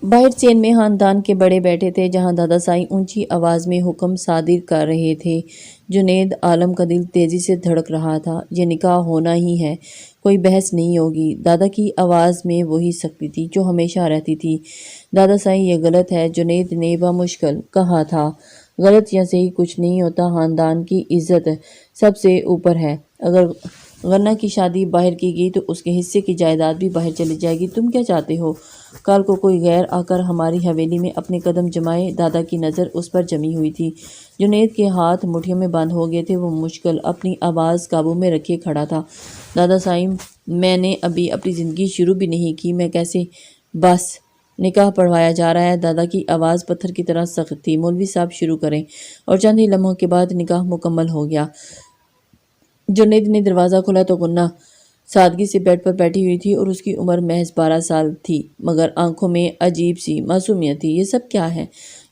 باہر چین میں خاندان کے بڑے بیٹھے تھے جہاں دادا سائی اونچی آواز میں حکم صادر کر رہے تھے۔ جنید عالم کا دل تیزی سے دھڑک رہا تھا۔ یہ نکاح ہونا ہی ہے، کوئی بحث نہیں ہوگی۔ دادا کی آواز میں وہی سختی تھی جو ہمیشہ رہتی تھی۔ دادا سائی یہ غلط ہے، جنید نے بمشکل کہا تھا۔ غلط یا صحیح کچھ نہیں ہوتا، خاندان کی عزت سب سے اوپر ہے۔ اگر غنہ کی شادی باہر کی گئی تو اس کے حصے کی جائیداد بھی باہر چلی جائے گی۔ تم کیا چاہتے ہو؟ کل کو کوئی غیر آ کر ہماری حویلی میں اپنے قدم جمائے۔ دادا کی نظر اس پر جمی ہوئی تھی۔ جنید کے ہاتھ مٹھیوں میں بند ہو گئے تھے۔ وہ مشکل اپنی آواز قابو میں رکھے کھڑا تھا۔ دادا سائی، میں نے ابھی اپنی زندگی شروع بھی نہیں کی، میں کیسے؟ بس نکاح پڑھوایا جا رہا ہے۔ دادا کی آواز پتھر کی طرح سخت تھی۔ مولوی صاحب شروع کریں۔ اور چند ہی لمحوں کے بعد نکاح مکمل ہو گیا۔ جنید نے دروازہ کھولا تو گنہ سادگی سے بیڈ پر بیٹھی ہوئی تھی اور اس کی عمر محض 12 سال تھی، مگر آنکھوں میں عجیب سی معصومیت تھی۔ یہ سب کیا ہے؟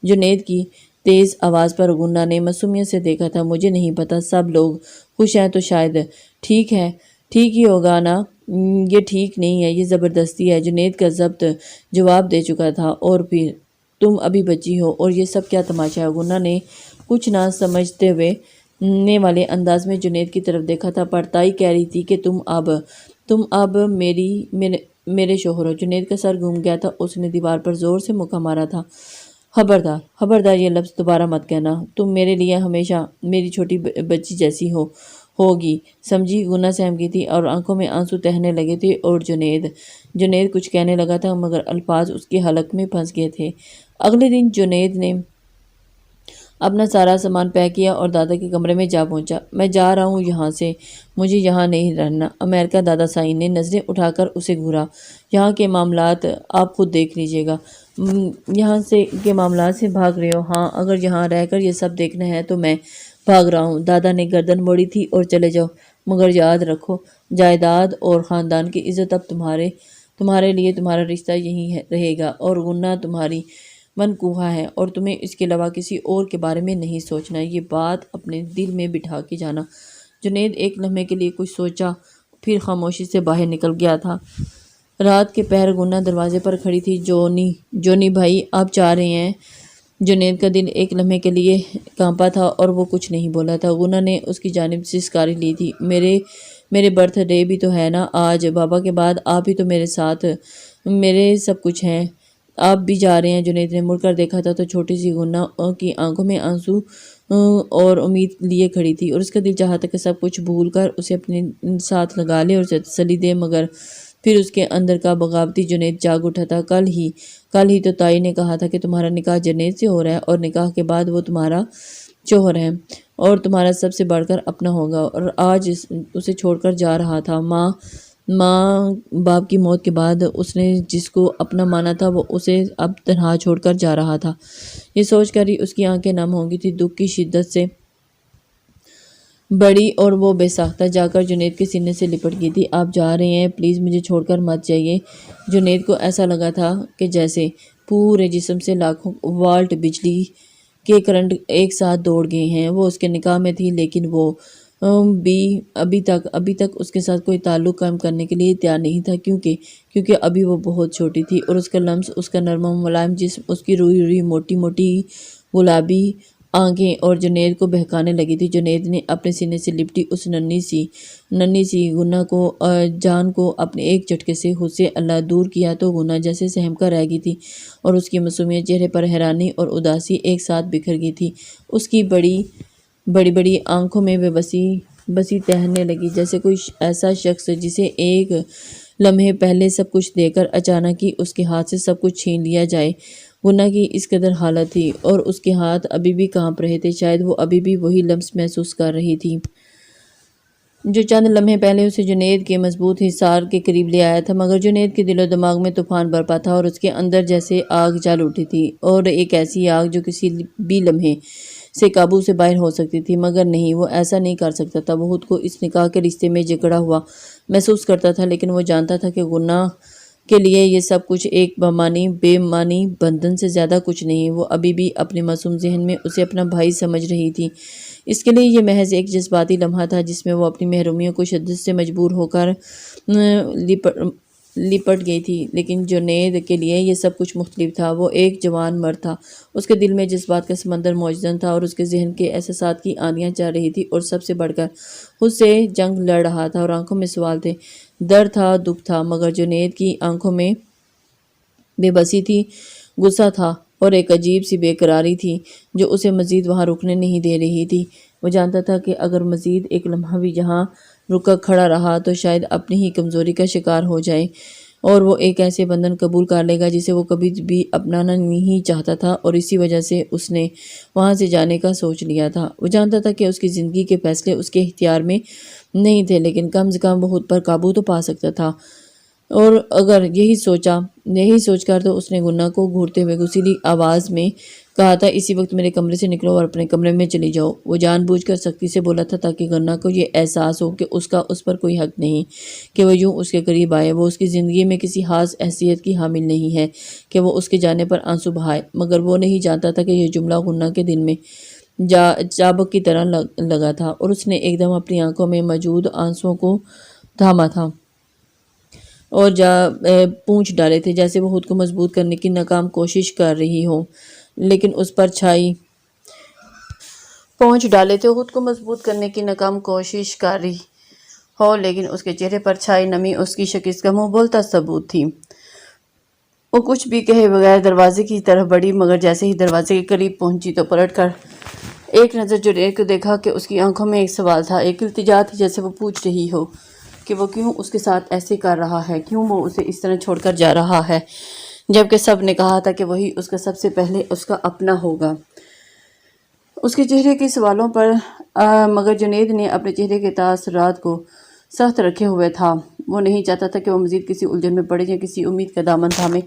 جنید کی تیز آواز پر گنہ نے معصومیت سے دیکھا تھا۔ مجھے نہیں پتا، سب لوگ خوش ہیں تو شاید ٹھیک ہے۔ ٹھیک ہی ہوگا نا؟ یہ ٹھیک نہیں ہے، یہ زبردستی ہے۔ جنید کا ضبط جواب دے چکا تھا۔ اور پھر تم ابھی بچی ہو اور یہ سب کیا تماشا ہے؟ گنہ نے کچھ نہ سمجھتے ہوئے نے والے انداز میں جنید کی طرف دیکھا تھا۔ پر تائی کہہ رہی تھی کہ تم اب میرے شوہر ہو۔ جنید کا سر گھوم گیا تھا۔ اس نے دیوار پر زور سے مکہ مارا تھا۔ خبردار، خبردار یہ لفظ دوبارہ مت کہنا۔ تم میرے لیے ہمیشہ میری چھوٹی بچی جیسی ہوگی، سمجھی؟ گنہ سہم گئی تھی اور آنکھوں میں آنسو تہنے لگے تھے۔ اور جنید کچھ کہنے لگا تھا مگر الفاظ اس کے حلق میں پھنس گئے تھے۔ اگلے دن جنید نے اپنا سارا سامان پیک کیا اور دادا کے کمرے میں جا پہنچا۔ میں جا رہا ہوں یہاں سے، مجھے یہاں نہیں رہنا۔ امریکہ؟ دادا سائی نے نظریں اٹھا کر اسے گھورا۔ یہاں کے معاملات آپ خود دیکھ لیجیے گا۔ یہاں کے معاملات سے بھاگ رہے ہو؟ ہاں، اگر یہاں رہ کر یہ سب دیکھنا ہے تو میں بھاگ رہا ہوں۔ دادا نے گردن موڑی تھی۔ اور چلے جاؤ، مگر یاد رکھو، جائیداد اور خاندان کی عزت اب تمہارے لیے تمہارا رشتہ یہی رہے گا۔ اور گنہ تمہاری منکوحہ ہے اور تمہیں اس کے علاوہ کسی اور کے بارے میں نہیں سوچنا۔ یہ بات اپنے دل میں بٹھا کے جانا۔ جنید ایک لمحے کے لیے کچھ سوچا، پھر خاموشی سے باہر نکل گیا تھا۔ رات کے پہر گنہ دروازے پر کھڑی تھی۔ جونی بھائی، آپ چاہ رہے ہیں؟ جنید کا دل ایک لمحے کے لیے کانپا تھا اور وہ کچھ نہیں بولا تھا۔ گنہ نے اس کی جانب سسکاری لی تھی۔ میرے برتھ ڈے بھی تو ہے نا آج؟ بابا کے بعد آپ ہی تو میرے ساتھ میرے سب کچھ ہیں۔ آپ بھی جا رہے ہیں؟ جنید نے مڑ کر دیکھا تھا تو چھوٹی سی گنہ کی آنکھوں میں آنسو اور امید لیے کھڑی تھی، اور اس کا دل چاہا تھا کہ سب کچھ بھول کر اسے اپنے ساتھ لگا لے اور اسے تسلی دے، مگر پھر اس کے اندر کا بغاوتی جنید جاگ اٹھا تھا۔ کل ہی تو تائی نے کہا تھا کہ تمہارا نکاح جنید سے ہو رہا ہے اور نکاح کے بعد وہ تمہارا شوہر ہے اور تمہارا سب سے بڑھ کر اپنا ہوگا، اور آج اسے چھوڑ کر جا رہا تھا۔ ماں باپ کی موت کے بعد اس نے جس کو اپنا مانا تھا وہ اسے اب تنہا چھوڑ کر جا رہا تھا۔ یہ سوچ کر ہی اس کی آنکھیں نم ہو گئی تھی، دکھ کی شدت سے بڑی، اور وہ بے ساختہ جا کر جنید کے سینے سے لپٹ گئی تھی۔ آپ جا رہے ہیں؟ پلیز مجھے چھوڑ کر مت جائیے۔ جنید کو ایسا لگا تھا کہ جیسے پورے جسم سے لاکھوں والٹ بجلی کے کرنٹ ایک ساتھ دوڑ گئے ہیں۔ وہ اس کے نکاح میں تھی، لیکن وہ بھی ابھی تک اس کے ساتھ کوئی تعلق قائم کرنے کے لیے تیار نہیں تھا، کیونکہ ابھی وہ بہت چھوٹی تھی، اور اس کا لمس، اس کا نرم و ملائم جسم، اس کی روئی موٹی گلابی آنکھیں اور جنید کو بہکانے لگی تھی۔ جنید نے اپنے سینے سے لپٹی اس ننھی سی گنہ جان کو اپنے ایک جھٹکے سے خود سے اللہ دور کیا تو گنہ جیسے سہم کر رہ گئی تھی، اور اس کی معصومیت چہرے پر حیرانی اور اداسی ایک ساتھ بکھر گئی تھی۔ اس کی بڑی آنکھوں میں بے بسی تہنے لگی، جیسے کوئی ایسا شخص جسے ایک لمحے پہلے سب کچھ دے کر اچانک ہی اس کے ہاتھ سے سب کچھ چھین لیا جائے۔ گنہ کی اس قدر حالت تھی اور اس کے ہاتھ ابھی بھی کانپ رہے تھے، شاید وہ ابھی بھی وہی لمس محسوس کر رہی تھی جو چند لمحے پہلے اسے جنید کے مضبوط حصار کے قریب لے آیا تھا، مگر جنید کے دل و دماغ میں طوفان برپا تھا اور اس کے اندر جیسے آگ جل اٹھی تھی، اور ایک ایسی آگ جو کسی بھی لمحے سے قابو سے باہر ہو سکتی تھی، مگر نہیں، وہ ایسا نہیں کر سکتا تھا۔ وہ خود کو اس نکاح کے رشتے میں جکڑا ہوا محسوس کرتا تھا، لیکن وہ جانتا تھا کہ گنہ کے لیے یہ سب کچھ ایک بے معنی بندھن سے زیادہ کچھ نہیں۔ وہ ابھی بھی اپنے معصوم ذہن میں اسے اپنا بھائی سمجھ رہی تھی۔ اس کے لیے یہ محض ایک جذباتی لمحہ تھا جس میں وہ اپنی محرومیوں کو شدت سے مجبور ہو کر لپٹ گئی تھی، لیکن جنید کے لیے یہ سب کچھ مختلف تھا۔ وہ ایک جوان مرد تھا، اس کے دل میں جذبات کا سمندر موجود تھا اور اس کے ذہن کے احساسات کی آندیاں چل رہی تھی، اور سب سے بڑھ کر خود سے جنگ لڑ رہا تھا، اور آنکھوں میں سوال تھے، درد تھا، دکھ تھا، مگر جنید کی آنکھوں میں بے بسی تھی، غصہ تھا، اور ایک عجیب سی بے قراری تھی جو اسے مزید وہاں رکنے نہیں دے رہی تھی۔ وہ جانتا تھا کہ اگر مزید ایک لمحہ بھی یہاں رکا کھڑا رہا تو شاید اپنی ہی کمزوری کا شکار ہو جائے، اور وہ ایک ایسے بندھن قبول کر لے گا جسے وہ کبھی بھی اپنانا نہیں چاہتا تھا، اور اسی وجہ سے اس نے وہاں سے جانے کا سوچ لیا تھا۔ وہ جانتا تھا کہ اس کی زندگی کے فیصلے اس کے اختیار میں نہیں تھے، لیکن کم سے کم وہ خود پر قابو تو پا سکتا تھا، اور اگر یہی سوچ کر تو اس نے گناہ کو گھورتے ہوئے غصیلی آواز میں کہا تھا، اسی وقت میرے کمرے سے نکلو اور اپنے کمرے میں چلی جاؤ۔ وہ جان بوجھ کر سختی سے بولا تھا تاکہ گناہ کو یہ احساس ہو کہ اس کا اس پر کوئی حق نہیں کہ وہ یوں اس کے قریب آئے۔ وہ اس کی زندگی میں کسی خاص حیثیت کی حامل نہیں ہے کہ وہ اس کے جانے پر آنسو بہائے، مگر وہ نہیں جانتا تھا کہ یہ جملہ گناہ کے دل میں چابک کی طرح لگا تھا، اور اس نے ایک دم اپنی آنکھوں میں موجود آنسوؤں کو تھاما تھا اور پونچھ ڈالے تھے، جیسے وہ خود کو مضبوط کرنے کی ناکام کوشش کر رہی ہو، لیکن اس پر چھائی اس کے چہرے پر چھائی نمی اس کی شکست کا منہ بولتا ثبوت تھی۔ وہ کچھ بھی کہے بغیر دروازے کی طرف بڑھی، مگر جیسے ہی دروازے کے قریب پہنچی تو پلٹ کر ایک نظر جنید کو دیکھا کہ اس کی آنکھوں میں ایک سوال تھا، ایک التجا تھی، جیسے وہ پوچھ رہی ہو کہ وہ کیوں اس کے ساتھ ایسے کر رہا ہے، کیوں وہ اسے اس طرح چھوڑ کر جا رہا ہے، جبکہ سب نے کہا تھا کہ وہی اس کا سب سے پہلے اس کا اپنا ہوگا۔ اس کے چہرے کے سوالوں پر مگر جنید نے اپنے چہرے کے تاثرات کو سخت رکھے ہوئے تھا۔ وہ نہیں چاہتا تھا کہ وہ مزید کسی الجھن میں پڑے یا کسی امید کا دامن تھامے۔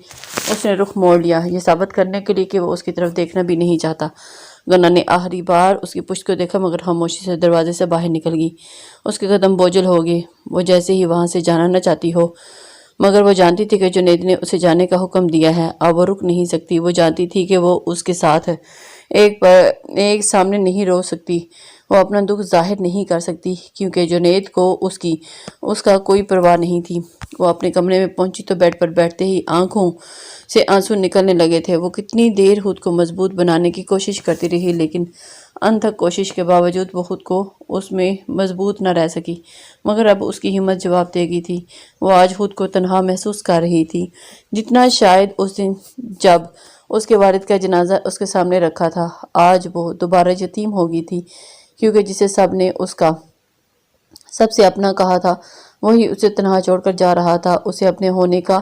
اس نے رخ موڑ لیا، یہ ثابت کرنے کے لیے کہ وہ اس کی طرف دیکھنا بھی نہیں چاہتا۔ گنا نے آخری بار اس کی پشت کو دیکھا، مگر خاموشی سے دروازے سے باہر نکل گئی۔ اس کے قدم بوجھل ہو گئے، وہ جیسے ہی وہاں سے جانا نہ چاہتی ہو، مگر وہ جانتی تھی کہ جنید نے اسے جانے کا حکم دیا ہے، اب وہ رک نہیں سکتی۔ وہ جانتی تھی کہ وہ اس کے ساتھ ایک سامنے نہیں رو سکتی، وہ اپنا دکھ ظاہر نہیں کر سکتی، کیونکہ جنید کو اس کا کوئی پرواہ نہیں تھی۔ وہ اپنے کمرے میں پہنچی تو بیڈ پر بیٹھتے ہی آنکھوں سے آنسو نکلنے لگے تھے۔ وہ کتنی دیر خود کو مضبوط بنانے کی کوشش کرتی رہی، لیکن انتھک کوشش کے باوجود وہ خود کو اس میں مضبوط نہ رہ سکی، مگر اب اس کی ہمت جواب دے گئی تھی۔ وہ آج خود کو تنہا محسوس کر رہی تھی، جتنا شاید اس دن جب اس کے والد کا جنازہ اس کے سامنے رکھا تھا۔ آج وہ دوبارہ یتیم ہو گئی تھی، کیونکہ جسے سب نے اس کا سب سے اپنا کہا تھا وہی اسے تنہا چھوڑ کر جا رہا تھا۔ اسے اپنے ہونے کا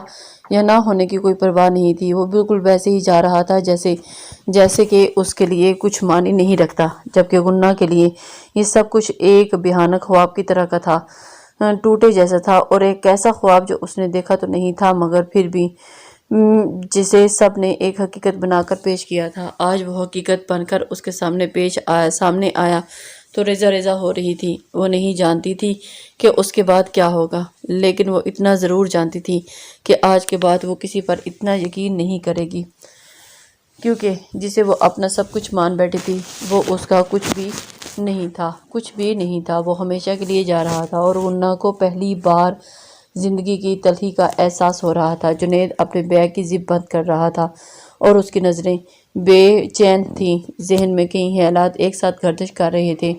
یا نہ ہونے کی کوئی پرواہ نہیں تھی۔ وہ بالکل ویسے ہی جا رہا تھا جیسے کہ اس کے لیے کچھ معنی نہیں رکھتا، جبکہ گناہ کے لیے یہ سب کچھ ایک بھیانک خواب کی طرح کا تھا، ٹوٹے جیسا تھا، اور ایک ایسا خواب جو اس نے دیکھا تو نہیں تھا، مگر پھر بھی جسے سب نے ایک حقیقت بنا کر پیش کیا تھا۔ آج وہ حقیقت بن کر اس کے سامنے آیا تو ریزہ ریزہ ہو رہی تھی۔ وہ نہیں جانتی تھی کہ اس کے بعد کیا ہوگا، لیکن وہ اتنا ضرور جانتی تھی کہ آج کے بعد وہ کسی پر اتنا یقین نہیں کرے گی، کیونکہ جسے وہ اپنا سب کچھ مان بیٹھی تھی وہ اس کا کچھ بھی نہیں تھا۔ وہ ہمیشہ کے لیے جا رہا تھا، اور گناہ کو پہلی بار زندگی کی تلخی کا احساس ہو رہا تھا۔ جنید اپنے بیگ کی زپ بند کر رہا تھا، اور اس کی نظریں بے چین تھیں، ذہن میں کئی خیالات ایک ساتھ گردش کر رہے تھے،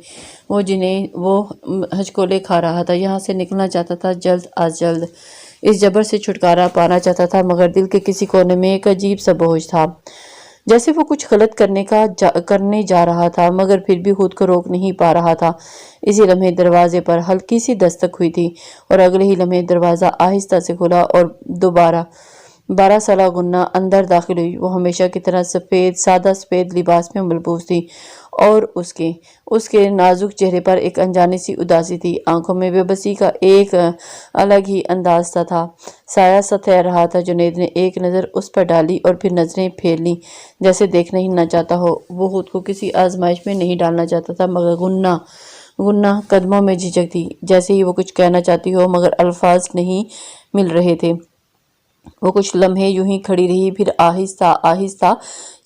جنہیں وہ ہچکولے کھا رہا تھا۔ یہاں سے نکلنا چاہتا تھا، جلد از جلد اس جبر سے چھٹکارا پانا چاہتا تھا، مگر دل کے کسی کونے میں ایک عجیب سا بوجھ تھا، جیسے وہ کچھ غلط کرنے جا رہا تھا، مگر پھر بھی خود کو روک نہیں پا رہا تھا۔ اسی لمحے دروازے پر ہلکی سی دستک ہوئی تھی، اور اگلے ہی لمحے دروازہ آہستہ سے کھلا اور دوبارہ 12 سالہ گناہ اندر داخل ہوئی۔ وہ ہمیشہ کی طرح سادہ سفید لباس میں ملبوس تھی، اور اس کے نازک چہرے پر ایک انجانی سی اداسی تھی، آنکھوں میں بے بسی کا ایک الگ ہی انداز تھا، سایہ سا ٹھہر رہا تھا۔ جنید نے ایک نظر اس پر ڈالی اور پھر نظریں پھیر لیں، جیسے دیکھنا ہی نہ چاہتا ہو۔ وہ خود کو کسی آزمائش میں نہیں ڈالنا چاہتا تھا، مگر گناہ قدموں میں جھجک تھی، جیسے ہی وہ کچھ کہنا چاہتی ہو، مگر الفاظ نہیں مل رہے تھے۔ وہ کچھ لمحے یوں ہی کھڑی رہی، پھر آہستہ آہستہ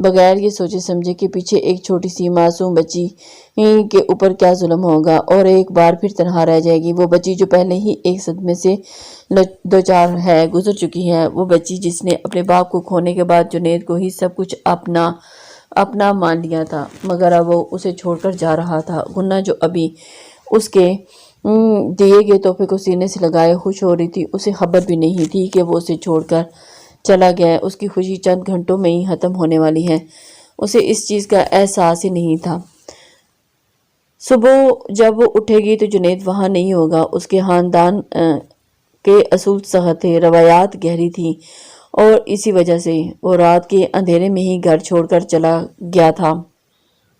بغیر یہ سوچے سمجھے کہ پیچھے ایک چھوٹی سی معصوم بچی کے اوپر کیا ظلم ہوگا اور ایک بار پھر تنہا رہ جائے گی۔ وہ بچی جو پہلے ہی ایک صدمے سے دوچار ہے، گزر چکی ہے، وہ بچی جس نے اپنے باپ کو کھونے کے بعد جنید کو ہی سب کچھ اپنا مان لیا تھا، مگر اب وہ اسے چھوڑ کر جا رہا تھا۔ گننا جو ابھی اس کے دیے گئے تحفے کو سینے سے لگائے خوش ہو رہی تھی، اسے خبر بھی نہیں تھی کہ وہ اسے چھوڑ کر چلا گیا ہے۔ اس کی خوشی چند گھنٹوں میں ہی ختم ہونے والی ہے، اسے اس چیز کا احساس ہی نہیں تھا۔ صبح جب وہ اٹھے گی تو جنید وہاں نہیں ہوگا۔ اس کے خاندان کے اصول سخت تھے، روایات گہری تھی، اور اسی وجہ سے وہ رات کے اندھیرے میں ہی گھر چھوڑ کر چلا گیا تھا۔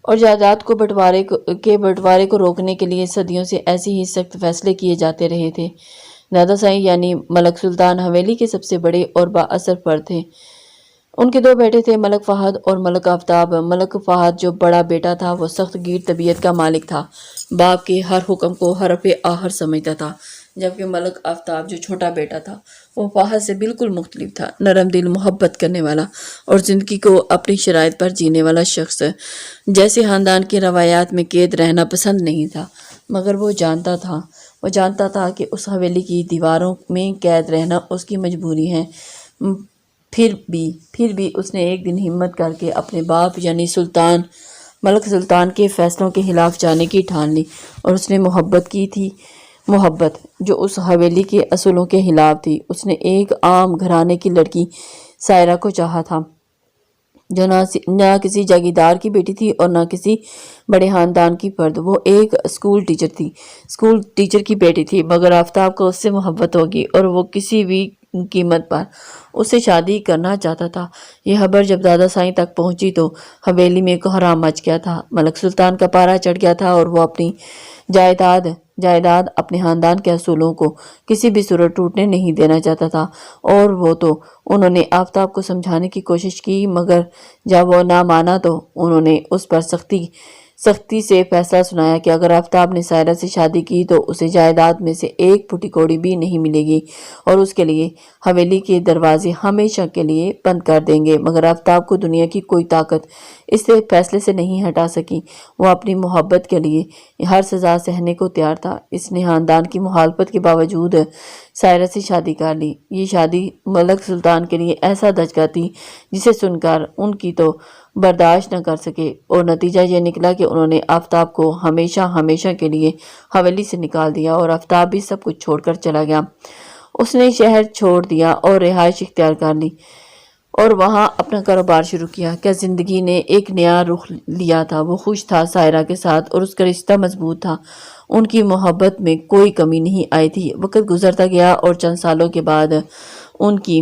اور جائیداد کو بٹوارے کو روکنے کے لیے صدیوں سے ایسے ہی سخت فیصلے کیے جاتے رہے تھے۔ دادا سائی یعنی ملک سلطان حویلی کے سب سے بڑے اور با اثر فرد تھے۔ ان کے دو بیٹے تھے، ملک فہد اور ملک آفتاب۔ ملک فہد جو بڑا بیٹا تھا وہ سخت گیر طبیعت کا مالک تھا، باپ کے ہر حکم کو حرف آخر سمجھتا تھا، جبکہ ملک آفتاب جو چھوٹا بیٹا تھا وہ فہد سے بالکل مختلف تھا، نرم دل، محبت کرنے والا اور زندگی کو اپنی شرائط پر جینے والا شخص۔ جیسے خاندان کی روایات میں قید رہنا پسند نہیں تھا، مگر وہ جانتا تھا کہ اس حویلی کی دیواروں میں قید رہنا اس کی مجبوری ہے۔ پھر بھی اس نے ایک دن ہمت کر کے اپنے باپ یعنی ملک سلطان کے فیصلوں کے خلاف جانے کی ٹھان لی، اور اس نے محبت کی تھی، محبت جو اس حویلی کے اصولوں کے خلاف تھی۔ اس نے ایک عام گھرانے کی لڑکی سائرہ کو چاہا تھا، جو نہ کسی جاگیردار کی بیٹی تھی اور نہ کسی بڑے خاندان کی فرد۔ وہ ایک اسکول ٹیچر کی بیٹی تھی، مگر آفتاب کو اس سے محبت ہوگی اور وہ کسی بھی قیمت پر اس سے شادی کرنا چاہتا تھا۔ یہ خبر جب دادا سائیں تک پہنچی تو حویلی میں کوہرام مچ گیا تھا۔ ملک سلطان کا پارا چڑھ گیا تھا اور وہ اپنی جائیداد اپنے خاندان کے اصولوں کو کسی بھی صورت ٹوٹنے نہیں دینا چاہتا تھا، اور وہ تو انہوں نے آفتاب کو سمجھانے کی کوشش کی، مگر جب وہ نہ مانا تو انہوں نے اس پر سختی سے فیصلہ سنایا کہ اگر آفتاب نے سائرہ سے شادی کی تو اسے جائیداد میں سے ایک پھوٹی کوڑی بھی نہیں ملے گی، اور اس کے لیے حویلی کے دروازے ہمیشہ کے لیے بند کر دیں گے۔ مگر آفتاب کو دنیا کی کوئی طاقت اس فیصلے سے نہیں ہٹا سکی۔ وہ اپنی محبت کے لیے ہر سزا سہنے کو تیار تھا۔ اس نے خاندان کی مخالفت کے باوجود سائرہ سے شادی کر لی۔ یہ شادی ملک سلطان کے لیے ایسا دھچکا تھی جسے سن کر ان کی تو برداشت نہ کر سکے، اور نتیجہ یہ نکلا کہ انہوں نے آفتاب کو ہمیشہ کے لیے حویلی سے نکال دیا، اور آفتاب بھی سب کچھ چھوڑ کر چلا گیا۔ اس نے شہر چھوڑ دیا اور رہائش اختیار کر لی اور وہاں اپنا کاروبار شروع کیا۔ کیا زندگی نے ایک نیا رخ لیا تھا۔ وہ خوش تھا سائرہ کے ساتھ اور اس کا رشتہ مضبوط تھا، ان کی محبت میں کوئی کمی نہیں آئی تھی۔ وقت گزرتا گیا اور چند سالوں کے بعد ان کی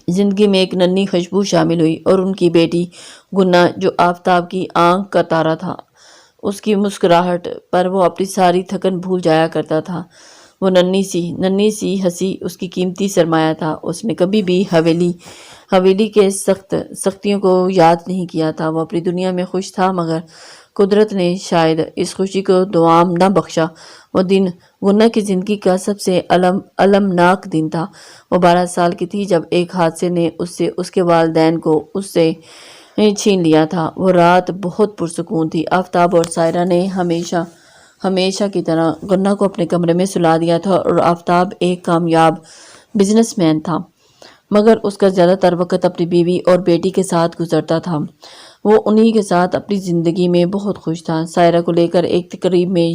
زندگی میں ایک ننھی خوشبو شامل ہوئی، اور ان کی بیٹی گننا جو آفتاب کی آنکھ کا تارا تھا، اس کی مسکراہٹ پر وہ اپنی ساری تھکن بھول جایا کرتا تھا۔ وہ ننھی سی ہنسی اس کی قیمتی سرمایہ تھا۔ اس نے کبھی بھی حویلی کے سختیوں کو یاد نہیں کیا تھا۔ وہ اپنی دنیا میں خوش تھا، مگر قدرت نے شاید اس خوشی کو دوام نہ بخشا۔ وہ دن گننا کی زندگی کا سب سے المناک دن تھا۔ وہ 12 سال کی تھی جب ایک حادثے نے اس کے والدین کو اس سے چھین لیا تھا۔ وہ رات بہت پرسکون تھی۔ آفتاب اور سائرہ نے ہمیشہ کی طرح گننا کو اپنے کمرے میں سلا دیا تھا، اور آفتاب ایک کامیاب بزنس مین تھا، مگر اس کا زیادہ تر وقت اپنی بیوی اور بیٹی کے ساتھ گزرتا تھا۔ وہ انہی کے ساتھ اپنی زندگی میں بہت خوش تھا۔ سائرہ کو لے کر ایک تقریب میں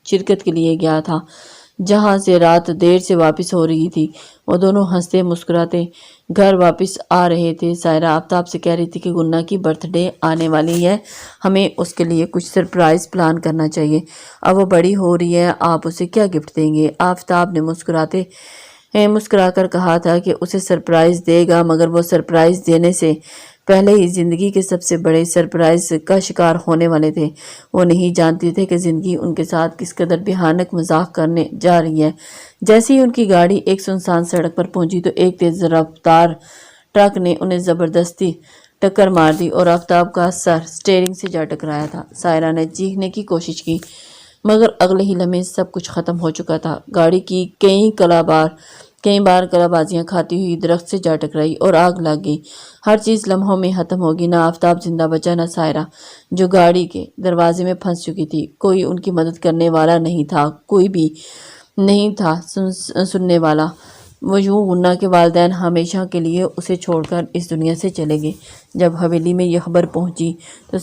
شرکت کے لیے گیا تھا، جہاں سے رات دیر سے واپس ہو رہی تھی۔ وہ دونوں ہنستے مسکراتے گھر واپس آ رہے تھے۔ سائرہ آفتاب سے کہہ رہی تھی کہ گننا کی برتھ ڈے آنے والی ہے، ہمیں اس کے لیے کچھ سرپرائز پلان کرنا چاہیے۔ اب وہ بڑی ہو رہی ہے، آپ اسے کیا گفٹ دیں گے؟ آفتاب نے مسکرا کر کہا تھا کہ اسے سرپرائز دے گا، مگر وہ سرپرائز دینے سے پہلے ہی زندگی کے سب سے بڑے سرپرائز کا شکار ہونے والے تھے۔ وہ نہیں جانتے تھے کہ زندگی ان کے ساتھ کس قدر بھیانک مذاق کرنے جا رہی ہے۔ جیسے ہی ان کی گاڑی ایک سنسان سڑک پر پہنچی تو ایک تیز رفتار ٹرک نے انہیں زبردستی ٹکر مار دی، اور آفتاب کا سر سٹیئرنگ سے جا ٹکرایا تھا۔ سائرہ نے چیخنے کی کوشش کی، مگر اگلے ہی لمحے سب کچھ ختم ہو چکا تھا۔ گاڑی کی کئی کئی بار کلا بازیاں کھاتی ہوئی درخت سے جا ٹکرائی اور آگ لگ گئی۔ ہر چیز لمحوں میں ختم ہوگی، نہ آفتاب زندہ بچا، نہ سائرہ جو گاڑی کے دروازے میں پھنس چکی تھی۔ کوئی ان کی مدد کرنے والا نہیں تھا، کوئی بھی نہیں تھا سننے والا۔ وہ یوں گننا کے والدین ہمیشہ کے لیے اسے چھوڑ کر اس دنیا سے چلے گئے۔ جب حویلی میں یہ خبر پہنچی تو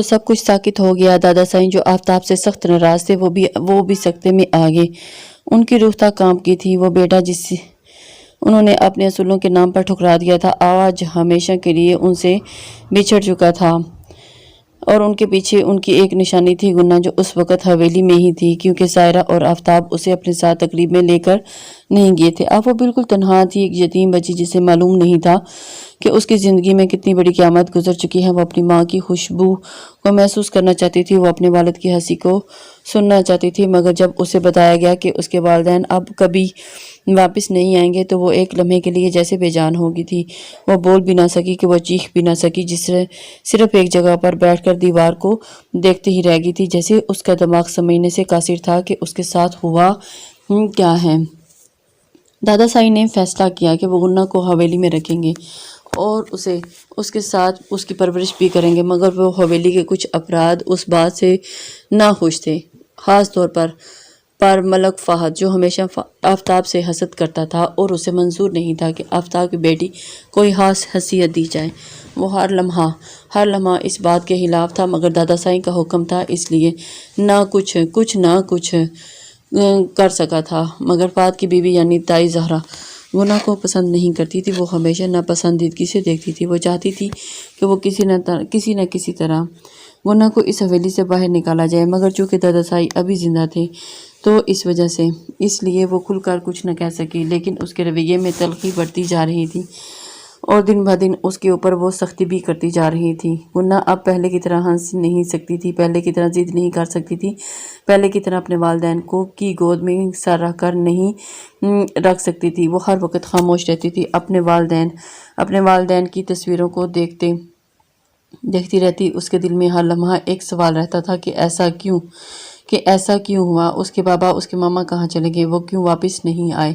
سب کچھ ساکت ہو گیا۔ دادا سائیں جو آفتاب سے سخت ناراض تھے وہ بھی سکتے میں آ گئے۔ ان کی روح تک کانپتی تھی۔ وہ بیٹا جسے انہوں نے اپنے اصولوں کے نام پر ٹھکرا دیا تھا، آج ہمیشہ کے لیے ان سے بچھڑ چکا تھا، اور ان کے پیچھے ان کی ایک نشانی تھی، گننا، جو اس وقت حویلی میں ہی تھی، کیونکہ سائرہ اور آفتاب اسے اپنے ساتھ تقریب میں لے کر نہیں گئے تھے۔ اب وہ بالکل تنہا تھی، ایک یتیم بچی جسے معلوم نہیں تھا کہ اس کی زندگی میں کتنی بڑی قیامت گزر چکی ہے۔ وہ اپنی ماں کی خوشبو کو محسوس کرنا چاہتی تھی، وہ اپنے والد کی ہنسی کو سننا چاہتی تھی، مگر جب اسے بتایا گیا کہ اس کے والدین اب کبھی واپس نہیں آئیں گے تو وہ ایک لمحے کے لیے جیسے بے جان ہو گئی تھی۔ وہ بول بھی نہ سکی کہ وہ چیخ بھی نہ سکی، صرف ایک جگہ پر بیٹھ کر دیوار کو دیکھتے ہی رہ گئی تھی، جیسے اس کا دماغ سمجھنے سے قاصر تھا کہ اس کے ساتھ ہوا کیا ہے۔ دادا سائی نے فیصلہ کیا کہ وہ گننا کو حویلی میں رکھیں گے اور اس کے ساتھ اس کی پرورش بھی کریں گے، مگر وہ حویلی کے کچھ افراد اس بات سے ناخوش تھے، خاص طور پر ملک فہد، جو ہمیشہ آفتاب سے حسد کرتا تھا اور اسے منظور نہیں تھا کہ آفتاب کی بیٹی کوئی خاص حیثیت دی جائے۔ وہ ہر لمحہ اس بات کے خلاف تھا، مگر دادا سائی کا حکم تھا، اس لیے کچھ نہ کچھ کر سکا تھا۔ مگر فہد کی بیوی یعنی تائی زہرا گننا کو پسند نہیں کرتی تھی، وہ ہمیشہ ناپسندیدگی سے دیکھتی تھی۔ وہ چاہتی تھی کہ وہ کسی نہ کسی طرح گننا کو اس حویلی سے باہر نکالا جائے، مگر چونکہ دادا سائی ابھی زندہ تھے تو اس لیے وہ کھل کر کچھ نہ کہہ سکی، لیکن اس کے رویے میں تلخی بڑھتی جا رہی تھی اور دن بہ دن اس کے اوپر وہ سختی بھی کرتی جا رہی تھی۔ گننا اب پہلے کی طرح ہنس نہیں سکتی تھی، پہلے کی طرح ضد نہیں کر سکتی تھی، پہلے کی طرح اپنے والدین کی گود میں سر رکھ کر نہیں رکھ سکتی تھی۔ وہ ہر وقت خاموش رہتی تھی، اپنے والدین کی تصویروں کو دیکھتی رہتی۔ اس کے دل میں ہر لمحہ ایک سوال رہتا تھا کہ ایسا کیوں ہوا؟ اس کے بابا، اس کے ماما کہاں چلے گئے؟ وہ کیوں واپس نہیں آئے؟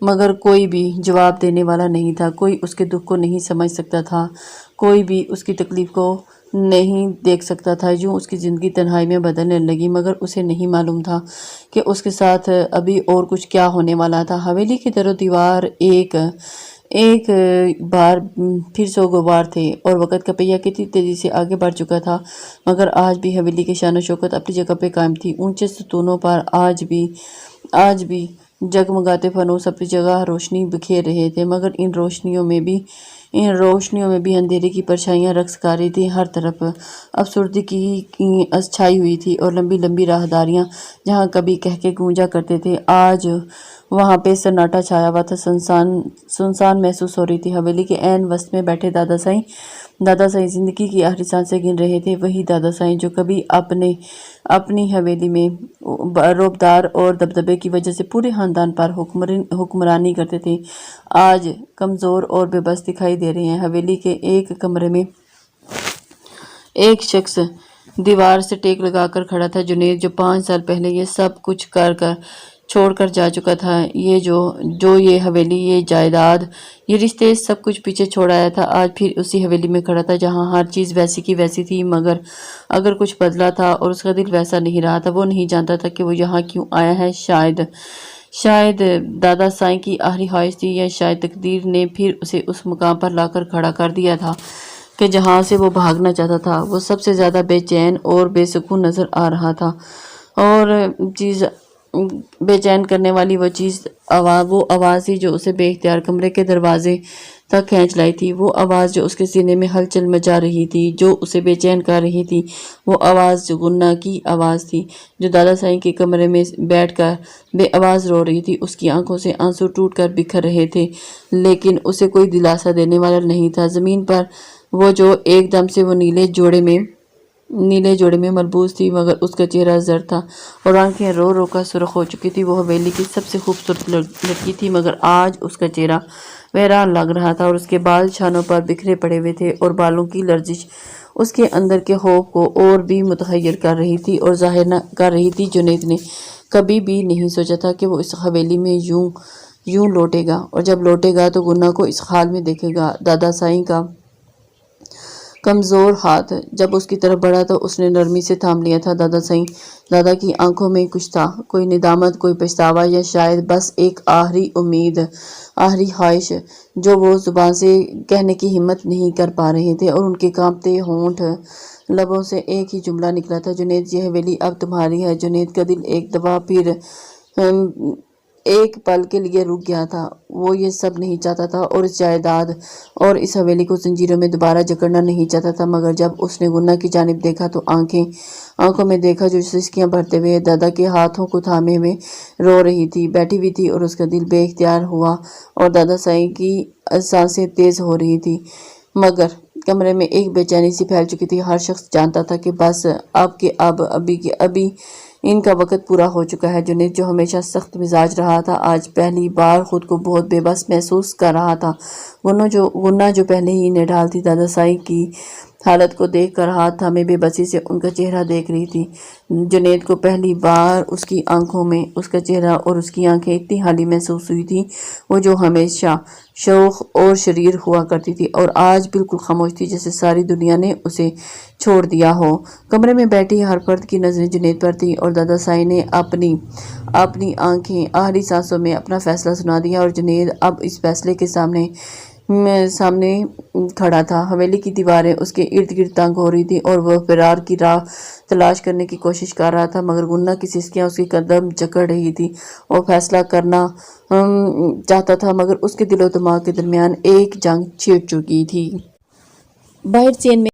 مگر کوئی بھی جواب دینے والا نہیں تھا، کوئی اس کے دکھ کو نہیں سمجھ سکتا تھا، کوئی بھی اس کی تکلیف کو نہیں دیکھ سکتا تھا۔ یوں اس کی زندگی تنہائی میں بدلنے لگی، مگر اسے نہیں معلوم تھا کہ اس کے ساتھ ابھی اور کچھ کیا ہونے والا تھا۔ حویلی کے در و دیوار ایک بار پھر سوگوار تھے اور وقت کا پہیہ کتنی تیزی سے آگے بڑھ چکا تھا، مگر آج بھی حویلی کی شان و شوکت اپنی جگہ پہ قائم تھی۔ اونچے ستونوں پر آج بھی جگمگاتے فانوس اپنی جگہ روشنی بکھیر رہے تھے، مگر ان روشنیوں میں بھی اندھیرے کی پرچھائیاں رقص کر رہی تھیں۔ ہر طرف افسردگی کی چھائی ہوئی تھی اور لمبی لمبی راہداریاں جہاں کبھی کہکے گونجا کرتے تھے، آج وہاں پہ سناٹا چھایا ہوا تھا، سنسان محسوس ہو رہی تھی۔ حویلی کے عین وسط میں بیٹھے دادا سائی زندگی کی آخری سانسیں گن رہے تھے، وہی دادا سائی جو کبھی اپنی حویلی میں روبدار اور دبدبے کی وجہ سے پورے خاندان پر حکمرانی کرتے تھے، آج کمزور اور بے بس دکھائی دے رہے ہیں۔ حویلی کے ایک کمرے میں ایک شخص دیوار سے ٹیک لگا کر کھڑا تھا، جنید، جو 5 سال پہلے یہ سب کچھ چھوڑ کر جا چکا تھا۔ یہ حویلی، یہ جائیداد، یہ رشتے، سب کچھ پیچھے چھوڑ آیا تھا، آج پھر اسی حویلی میں کھڑا تھا جہاں ہر چیز ویسی کی ویسی تھی، مگر اگر کچھ بدلا تھا اور اس کا دل ویسا نہیں رہا تھا۔ وہ نہیں جانتا تھا کہ وہ یہاں کیوں آیا ہے، شاید دادا سائی کی آخری خواہش تھی، یا شاید تقدیر نے پھر اسے اس مقام پر لا کر کھڑا کر دیا تھا کہ جہاں سے وہ بھاگنا چاہتا تھا۔ وہ سب سے زیادہ بے چین اور بے سکون نظر آ رہا تھا، اور بے چین کرنے والی وہ آواز تھی جو اسے بے اختیار کمرے کے دروازے تک کھینچ لائی تھی، وہ آواز جو اس کے سینے میں ہلچل مچا رہی تھی، جو اسے بے چین کر رہی تھی، وہ آواز جو گننا کی آواز تھی، جو دادا سائی کے کمرے میں بیٹھ کر بے آواز رو رہی تھی۔ اس کی آنکھوں سے آنسو ٹوٹ کر بکھر رہے تھے، لیکن اسے کوئی دلاسا دینے والا نہیں تھا۔ زمین پر وہ جو ایک دم سے وہ نیلے جوڑے میں ملبوس تھی، مگر اس کا چہرہ زرد تھا اور آنکھیں رو رو کر سرخ ہو چکی تھی۔ وہ حویلی کی سب سے خوبصورت لڑکی تھی، مگر آج اس کا چہرہ ویران لگ رہا تھا اور اس کے بال شانوں پر بکھرے پڑے ہوئے تھے اور بالوں کی لرزش اس کے اندر کے خوف کو اور بھی متحیر کر رہی تھی اور ظاہر نہ کر رہی تھی۔ جنید نے کبھی بھی نہیں سوچا تھا کہ وہ اس حویلی میں یوں لوٹے گا، اور جب لوٹے گا تو گناہ کو اس حال میں دیکھے گا۔ دادا سائیں کا کمزور ہاتھ جب اس کی طرف بڑھا تو اس نے نرمی سے تھام لیا تھا۔ دادا کی آنکھوں میں کچھ تھا، کوئی ندامت، کوئی پچھتاوا، یا شاید بس ایک آخری امید، آخری خواہش جو وہ زبان سے کہنے کی ہمت نہیں کر پا رہے تھے، اور ان کے کانپتے ہونٹ لبوں سے ایک ہی جملہ نکلا تھا، جنید یہ حویلی اب تمہاری ہے۔ جنید کا دل ایک دفعہ پھر ایک پل کے لیے رک گیا تھا۔ وہ یہ سب نہیں چاہتا تھا، اور اس جائیداد اور اس حویلی کو زنجیروں میں دوبارہ جکڑنا نہیں چاہتا تھا، مگر جب اس نے گناہ کی جانب دیکھا تو آنکھوں میں دیکھا جو سسکیاں بھرتے ہوئے دادا کے ہاتھوں کو تھامے ہوئے رو رہی تھی، بیٹھی ہوئی تھی، اور اس کا دل بے اختیار ہوا اور دادا سائیں کی سانسیں تیز ہو رہی تھی، مگر کمرے میں ایک بے چینی سی پھیل چکی تھی۔ ہر شخص جانتا تھا کہ بس ابھی ان کا وقت پورا ہو چکا ہے۔ جنید جو ہمیشہ سخت مزاج رہا تھا، آج پہلی بار خود کو بہت بے بس محسوس کر رہا تھا۔ گناہ جو پہلے ہی نڈھال تھی، دادا سائیں کی حالت کو دیکھ کر ہاتھ تھامے بے بسی سے ان کا چہرہ دیکھ رہی تھی۔ جنید کو پہلی بار اس کی آنکھوں میں اس کا چہرہ اور اس کی آنکھیں اتنی حالی محسوس ہوئی تھی، وہ جو ہمیشہ شوخ اور شریر ہوا کرتی تھی، اور آج بالکل خاموش تھی، جیسے ساری دنیا نے اسے چھوڑ دیا ہو۔ کمرے میں بیٹھی ہر فرد کی نظریں جنید پر تھیں، اور دادا سائیں نے اپنی آنکھیں آخری سانسوں میں اپنا فیصلہ سنا دیا، اور جنید اب اس فیصلے کے سامنے کھڑا تھا۔ حویلی کی دیواریں اس کے ارد گرد تنگ ہو رہی تھیں، اور وہ فرار کی راہ تلاش کرنے کی کوشش کر رہا تھا، مگر گناہ کی سسکیاں اس کے قدم جکڑ رہی تھی۔ وہ فیصلہ کرنا چاہتا تھا، مگر اس کے دل و دماغ کے درمیان ایک جنگ چھڑ چکی تھی۔ باہر چین میں